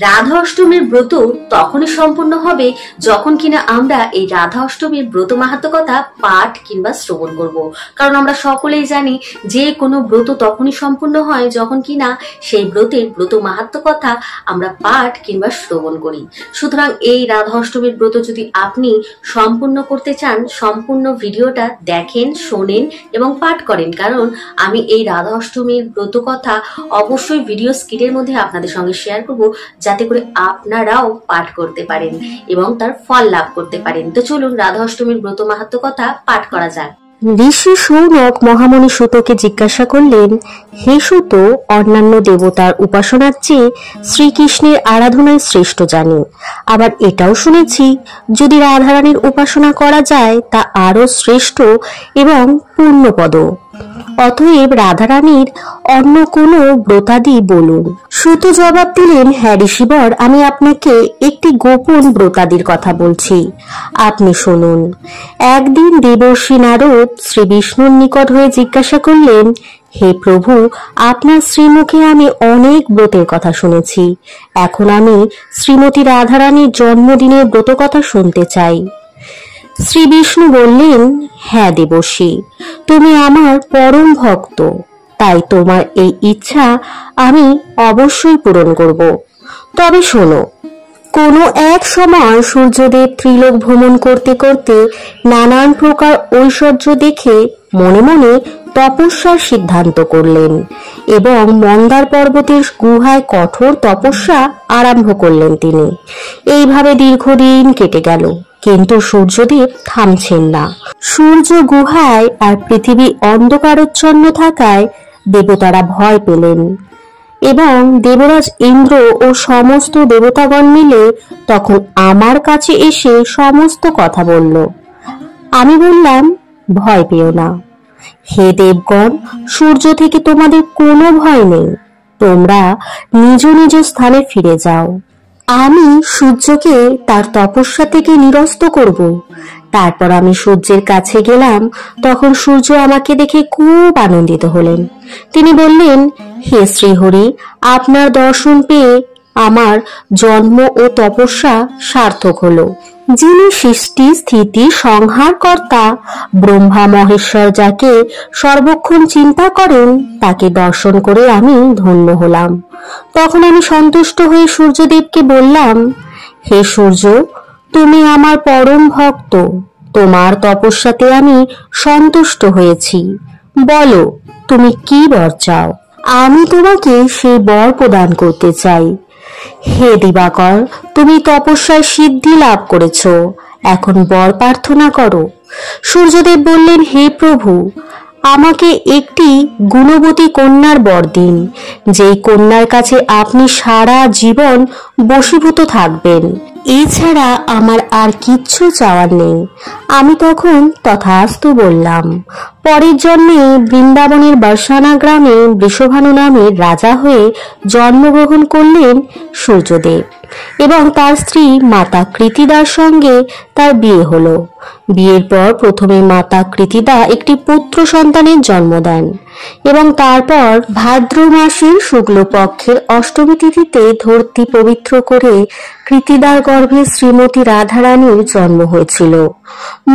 রাধা অষ্টমীর ব্রত তখনই সম্পূর্ণ হবে যখন কিনা আমরা এই রাধা অষ্টমীর ব্রত মাহাত্ম্য কথা পাঠ কিংবা শ্রবণ করব। কারণ আমরা সকলেই জানি যে কোনো ব্রত তখনই সম্পূর্ণ হয় যখন কিনা সেই ব্রতের ব্রত মাহাত্ম্য কথা আমরা পাঠ কিংবা শ্রবণ করি। সুতরাং এই রাধা অষ্টমীর ব্রত যদি আপনি সম্পূর্ণ করতে চান, সম্পূর্ণ ভিডিওটা দেখেন, শোনেন এবং পাঠ করেন। কারণ আমি এই রাধা অষ্টমীর ব্রত কথা অবশ্যই ভিডিও স্ক্রিনের মধ্যে আপনাদের সঙ্গে শেয়ার করব, যাতে করে আপনারাও পাঠ করতে পারেন এবং তার ফল লাভ করতে পারেন। তো চলুন রাধা অষ্টমীর ব্রত মাহাত্ম্য কথা পাঠ করা যাক। ঋষি শৌনক মহামণি সুতকে জিজ্ঞাসা করলেন, হে সুত, অন্যান্য দেবতার উপাসনার চেয়ে শ্রীকৃষ্ণের আরাধনাই শ্রেষ্ঠ জানি। আবার এটাও শুনেছি যদি রাধারানীর উপাসনা করা যায় তা আরো শ্রেষ্ঠ এবং পূর্ণপদ। অতএব রাধারানীর অন্য কোনো ব্রতাদি বলুন। সুত জবাব দিলেন, হ্যাঁ ঋষিবর, আমি আপনাকে একটি গোপন ব্রতাদির কথা বলছি, আপনি শুনুন। একদিন দেবর্ষি নারদ শ্রী বিষ্ণুর নিকট হয়ে জিজ্ঞাসা করলেন, হে প্রভু, আপনার শ্রীমুখে আমি অনেক ব্রতের কথা শুনেছি। এখন আমি শ্রীমতী রাধারানীর জন্মদিনের ব্রত কথা শুনতে চাই। শ্রী বিষ্ণু বললেন, হ্যাঁ দেবর্ষি, তুমি আমার পরম ভক্ত, তাই তোমার এই ইচ্ছা আমি অবশ্যই পূরণ করব। তবে শোনো, কোনো এক সময় সূর্যদেব ত্রিলোক ভ্রমণ করতে করতে নানান প্রকার ঐশ্বর্য দেখে মনে মনে তপস্যার সিদ্ধান্ত করলেন এবং মন্দার পর্বতের গুহায় কঠোর তপস্যা আরম্ভ করলেন তিনি। এইভাবে দীর্ঘদিন কেটে গেল, কিন্তু সূর্যদেব থামছেন না। সূর্য গুহায় আর পৃথিবী অন্ধকারচ্ছন্ন থাকায় দেবতারা ভয় পেলেন এবং দেবরাজ ইন্দ্র ও সমস্ত দেবতাগণ মিলে তখন আমার কাছে এসে সমস্ত কথা বলল। আমি বললাম, ভয় পেও না হে দেবগণ, সূর্য থেকে তোমাদের কোনো ভয় নেই, তোমরা নিজ নিজ স্থানে ফিরে যাও। আমি সূর্যকে তার তপস্যা থেকে নিরস্ত করব। তারপর আমি সূর্যের কাছে গেলাম। তখন সূর্য আমাকে দেখে খুব আনন্দিত হলেন। তিনি বললেন, হে শ্রীহরি, আপনার দর্শন পেয়ে আমার জন্ম ও তপস্যা সার্থক হলো। যিনি সৃষ্টি স্থিতি সংহার কর্তা ব্রহ্মা মহেশ্বর, যাকে সর্বক্ষণ চিন্তা করেন, তাকে দর্শন করে আমি ধন্য হলাম। তখন আমি সন্তুষ্ট হয়ে সূর্যদেবকে বললাম, হে সূর্য, তুমি আমার পরম ভক্ত, তোমার তপস্যাতে আমি সন্তুষ্ট হয়েছি। বলো, তুমি কি বর চাও? আমি তোমাকে সেই বর প্রদান করতে চাই। হে দিবাকর, তুমি তপস্যায় সিদ্ধি লাভ করেছ, এখন বর প্রার্থনা করো। সূর্যদেব বললেন, হে প্রভু, আমাকে একটি গুণবতী কন্যার বর দিন, যেই কন্যার কাছে আপনি সারা জীবন বশীভূত থাকবেন। এছাড়া আমার আর কিচ্ছু চাওয়ার নেই। আমি তখন তথাস্তু বললাম। পরের জন্মে বৃন্দাবনের বর্ষানা গ্রামে বৃষভানু নামের রাজা হয়ে জন্মগ্রহণ করলেন সূর্যদেব এবং তার স্ত্রী মাতা কৃতিদার সঙ্গে তার বিয়ে হলো। বিয়ের পর প্রথমে মাতা কৃতিদা একটি পুত্র সন্তানের জন্ম দেন এবং তারপর ভাদ্র মাসের শুক্লপক্ষের অষ্টমী তিথিতে ধরতি পবিত্র করে কৃতিদার গর্ভে শ্রীমতী রাধারানীর জন্ম হয়েছিল।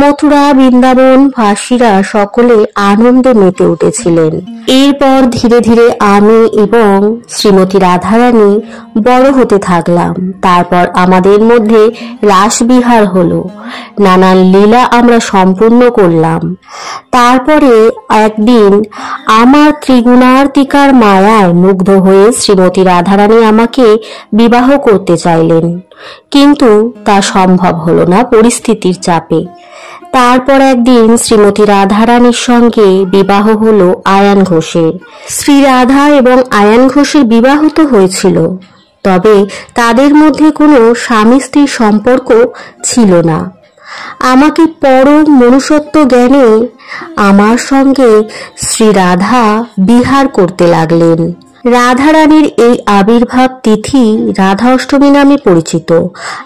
মথুরা, বৃন্দাবন ভাসীরা সকলে আনন্দে মেতে উঠেছিলেন। এরপর ধীরে ধীরে আমি এবং শ্রীমতী রাধারানী বড় হতে থাকলাম। তারপর আমাদের মধ্যে রাসবিহার হলো, নানান লীলা আমরা সম্পূর্ণ করলাম। তারপরে একদিন আমার ত্রিগুণার্তিকার মায়ায় মুগ্ধ হয়ে শ্রীমতী রাধারানী আমাকে বিবাহ করতে চাইলেন, কিন্তু তা সম্ভব হলো না পরিস্থিতির চাপে। তারপর একদিন শ্রীমতী রাধারানীর সঙ্গে বিবাহ হলো আয়ান ঘোষের। শ্রী রাধা এবং আয়ান ঘোষের বিবাহ তো হয়েছিল, তবে তাদের মধ্যে কোনো স্বামী স্ত্রীর সম্পর্ক ছিল না। আমাকে পরম মনুষ্যত্ব জ্ঞানে আমার সঙ্গে শ্রী রাধা বিহার করতে লাগলেন। রাধারানীর এই আবির্ভাব তিথি রাধা অষ্টমী নামে পরিচিত।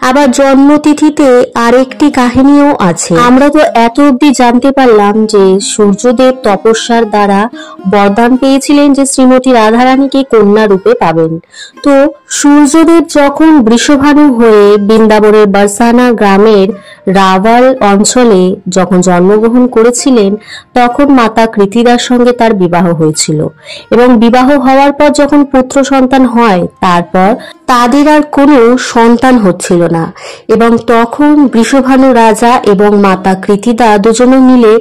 আবার জন্মতিথিতে আরেকটি কাহিনীও আছে। আমরা তো এত অবধি জানতে পারলাম যে সূর্যদেব তপস্যার দ্বারা বরদান পেয়েছিলেন যে শ্রীমতী রাধারানীকে কন্যা রূপে পাবেন। তো সূর্যদেব যখন বৃষভানু হয়ে বৃন্দাবনের বরসানা গ্রামের রাওয়াল অঞ্চলে যখন জন্মগ্রহণ করেছিলেন, তখন মাতা কৃতিদার সঙ্গে তার বিবাহ হয়েছিল এবং বিবাহ হওয়ার পর যখন পুত্র সন্তান হয়, তারপর তাদের আর কোনো সন্তান হচ্ছিল না এবং তখন বৃষভানু রাজা এবং মাতা কৃতিদা দুজনে মিলে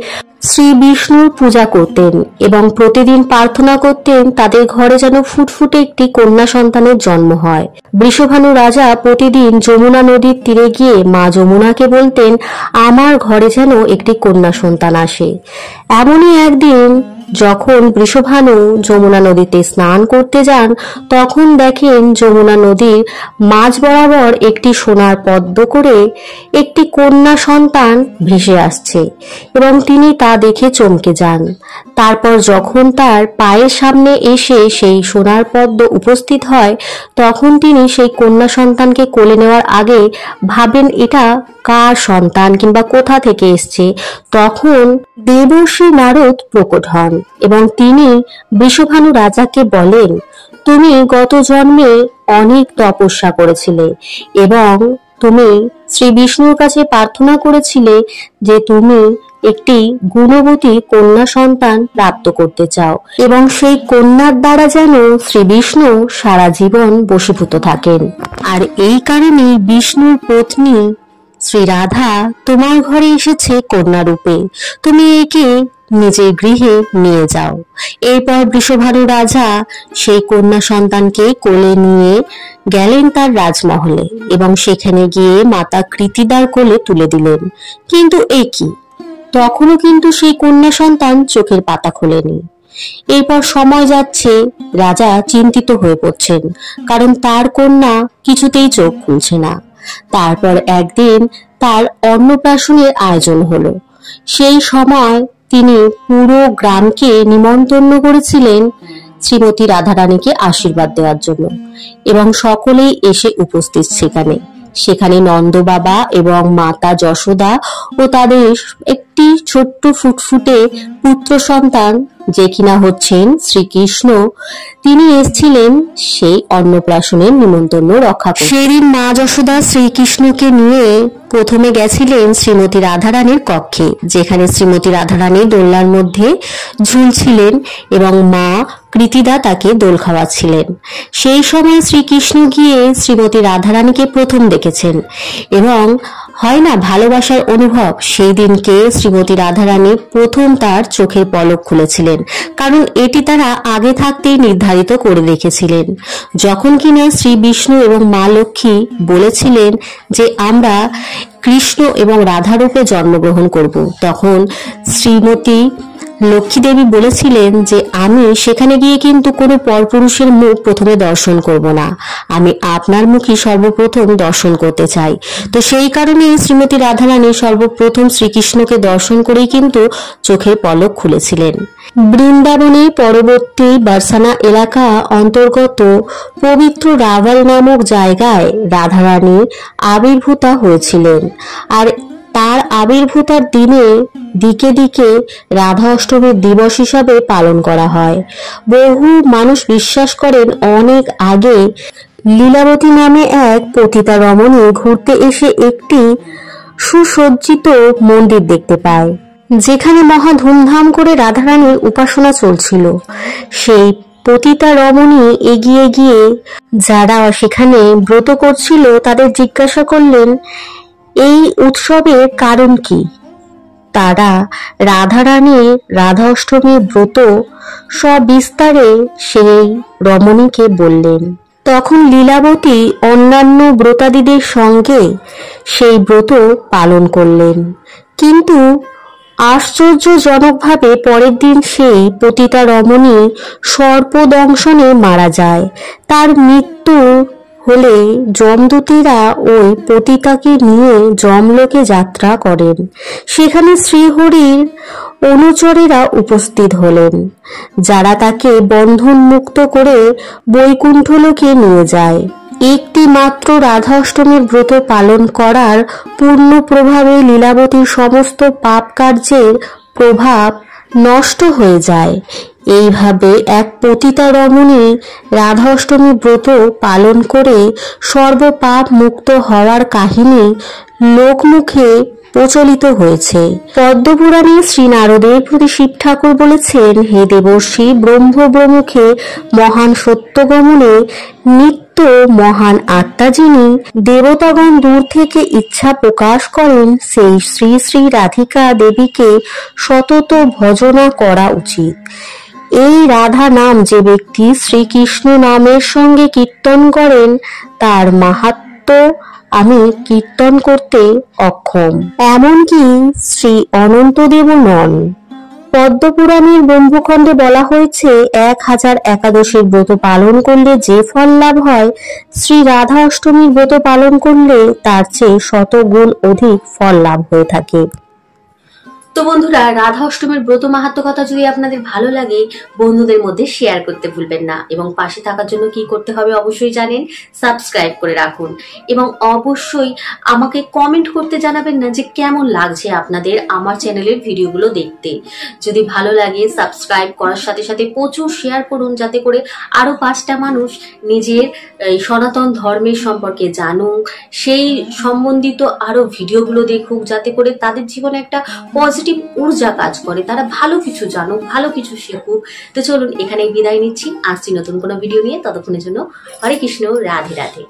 শ্রী বিষ্ণুর পূজা করতেন এবং প্রতিদিন প্রার্থনা করতেন তাদের ঘরে যেন ফুটফুটে একটি কন্যা সন্তানের জন্ম হয়। বৃষভানু রাজা প্রতিদিন যমুনা নদীর তীরে গিয়ে মা যমুনাকে বলতেন, আমার ঘরে যেন একটি কন্যা সন্তান আসে। এমনই একদিন যখন বৃষভানু যমুনা নদীতে স্নান করতে যান, তখন দেখেন যমুনা নদীর মাঝ বরাবর একটি সোনার পদ্ম করে একটি কন্যা সন্তান ভেসে আসছে এবং তিনি তা দেখে চমকে যান। তারপর যখন তার পায়ের সামনে এসে সেই সোনার পদ্ম উপস্থিত হয়, তখন তিনি সেই কন্যা সন্তানকে কোলে নেওয়ার আগে ভাবেন এটা কার সন্তান কিংবা কোথা থেকে এসছে। তখন দেবর্ষি নারদ প্রকট হন এবং তিনি বৃষভানু রাজাকে বলেন, তুমি গত জন্মে অনেক তপস্যা করেছিলে এবং তুমি শ্রী বিষ্ণুর কাছে প্রার্থনা করেছিলে যে তুমি একটি গুণবতী কন্যা সন্তান প্রাপ্ত করতে চাও এবং সেই কন্যার দ্বারা যেন শ্রী বিষ্ণু সারা জীবন বশীভূত থাকেন। আর এই কারণে বিষ্ণুর পত্নী শ্রী রাধা তোমার ঘরে এসেছে কন্যা রূপে, তুমি একে নিজের গৃহে নিয়ে যাও। এরপর বৃষভানু রাজা সেই কন্যা সন্তানকে কোলে নিয়ে গেলেন তার রাজমহলে এবং সেখানে গিয়ে মাতা কৃতিদার কোলে তুলে দিলেন। কিন্তু এ কি, তখনও কিন্তু সেই কন্যা সন্তান চোখের পাতা খোলেনি। এরপর সময় যাচ্ছে, রাজা চিন্তিত হয়ে পড়ছেন, কারণ তার কন্যা কিছুতেই চোখ খুলছে না। তারপর একদিন তার অন্নপ্রাশনের আয়োজন হলো। সেই সময় তিনি পুরো গ্রামকে নিমন্ত্রণ করেছিলেন শ্রীমতী রাধারানীকে আশীর্বাদ দেওয়ার জন্য এবং সকলেই এসে উপস্থিত সেখানে নন্দ বাবা এবং মাতা যশোদা ও তাদের একটি ছোট্ট ফুটফুটে পুত্র সন্তান যে কিনা হচ্ছেন শ্রীকৃষ্ণ, তিনি এসেছিলেন সেই অন্নপ্রাশনের নিমন্ত্রণ রক্ষা করতে। সেদিন মা যশোদা শ্রীকৃষ্ণকে নিয়ে প্রথমে গেছিলেন শ্রীমতী রাধারানীর কক্ষে, যেখানে শ্রীমতী রাধারানী দোলনার মধ্যে ঝুলছিলেন এবং মা কৃতিদা তাকে দোল খাওয়াচ্ছিলেন। সেই সময় শ্রীকৃষ্ণ গিয়ে শ্রীমতী রাধারানীকে প্রথম দেখেছেন এবং হয় না ভালোবাসার অনুভব, সেই দিনকে শ্রীমতী রাধারানী প্রথম তার চোখের পলক খুলেছিলেন, কারণ এটি তারা আগে থাকতেই নির্ধারিত করে রেখেছিলেন। যখন কিনা শ্রী বিষ্ণু এবং মা লক্ষ্মী বলেছিলেন যে আমরা কৃষ্ণ এবং রাধা রূপে জন্মগ্রহণ করব, তখন শ্রীমতী লক্ষ্মী দেবী বলেছিলেন যে আমি সেখানে গিয়ে কিন্তু কোনো পরপুরুষের মুখ প্রথমে দর্শন করব না, আমি আপনার মুখই সর্বপ্রথম দর্শন করতে চাই। তো সেই কারণে শ্রীমতী রাধারানী সর্বপ্রথম শ্রীকৃষ্ণকে দর্শন করেই কিন্তু চোখের পলক খুলেছিলেন। বৃন্দাবনে পরবর্তী বারসানা এলাকা অন্তর্গত পবিত্র রাওয়াল নামক জায়গায় রাধারানী আবির্ভূতা হয়েছিলেন। আর তার আবির্ভূতার দিনে দিকে দিকে রাধা অষ্টমীর দিবস হিসাবে পালন করা হয়। বহু মানুষ বিশ্বাস করেন অনেক আগে লীলাবতী নামে এক পতিতা রমণী ঘুরতে এসে একটি সুসজ্জিত মন্দির দেখতে পায়, যেখানে মহা ধুমধাম করে রাধারানীর উপাসনা চলছিল। সেই পতিতা রমণী এগিয়ে গিয়ে যারা সেখানে ব্রত করছিল তাদের জিজ্ঞাসা করলেন এই উৎসবের কারণ কি। তারা রাধারানীর রাধা অষ্টমীর ব্রত সবিস্তারে সেই রমণীকে বললেন। তখন লীলাবতী অন্যান্য ব্রতাদিদের সঙ্গে সেই ব্রত পালন করলেন, কিন্তু আশ্চর্যজনকভাবে পরের দিন সেই পতিতা রমণী সর্পদংশনে মারা যায়। তার মৃত্যু হলে যমদূতেরা ওই পতিতাকে নিয়ে যমলোকে যাত্রা করেন। সেখানে শ্রীহরির অনুচরেরা উপস্থিত হলেন, যারা তাকে বন্ধন মুক্ত করে বৈকুণ্ঠলোকে নিয়ে যায়। একটি মাত্র রাধা অষ্টমীর ব্রত পালন করার পূর্ণ প্রভাবে লীলাবতীর সমস্ত পাপ কার্যের প্রভাব নষ্ট হয়ে যায়। এইভাবে এক পতিতা রমণী রাধা অষ্টমী ব্রত পালন করে সর্বপাপ মুক্ত হওয়ার কাহিনী লোকমুখে প্রচলিত হয়েছে। পদ্মপুরাণে শ্রী নারদের প্রতি শিব ঠাকুর বলেছেন, হে দেবর্ষি, ব্রহ্মব্রমুখে মহান সত্যগমনে নিত্য মহান আত্মা যিনি দেবতাগণ দূর থেকে ইচ্ছা প্রকাশ করেন, সেই শ্রী শ্রী রাধিকা দেবীকে সতত ভজনা করা উচিত। এই রাধা নাম যে ব্যক্তি শ্রীকৃষ্ণ নামের সঙ্গে কীর্তন করেন, তার মাহাত্ম্য আমি কীর্তন করতে অক্ষম, এমনকি শ্রী অনন্তদেবও নন। পদ্মপুরাণের ব্রহ্মখণ্ডে বলা হয়েছে, 1000 একাদশীর ব্রত পালন করলে যে ফল লাভ হয়, শ্রী রাধা অষ্টমীর ব্রত পালন করলে তার চেয়ে 100 গুণ অধিক ফল লাভ হয়ে থাকে। তো বন্ধুরা, রাধা অষ্টমীর ব্রত মাহাত্ম্য কথা যদি আপনাদের ভালো লাগে, বন্ধুদের মধ্যে শেয়ার করতে ভুলবেন না। এবং পাশে থাকার জন্য কি করতে হবে অবশ্যই জানেন, সাবস্ক্রাইব করে রাখুন। এবং অবশ্যই আমাকে কমেন্ট করতে জানাবেন না যে কেমন লাগছে আপনাদের আমার চ্যানেলের ভিডিওগুলো দেখতে। যদি ভালো লাগে, সাবস্ক্রাইব করার সাথে সাথে প্রচুর শেয়ার করুন, যাতে করে আরো 5টা মানুষ নিজের সনাতন ধর্মের সম্পর্কে জানুক, সেই সম্বন্ধিত আরো ভিডিওগুলো দেখুক, যাতে করে তাদের জীবনে একটা পজিটিভ ঊর্জা কাজ করে, তারা ভালো কিছু জানুক, ভালো কিছু শিখুক। তো চলুন এখানেই বিদায় নিচ্ছি, আসছি নতুন কোনো ভিডিও নিয়ে। ততক্ষণের জন্য হরে কৃষ্ণ, রাধে রাধে।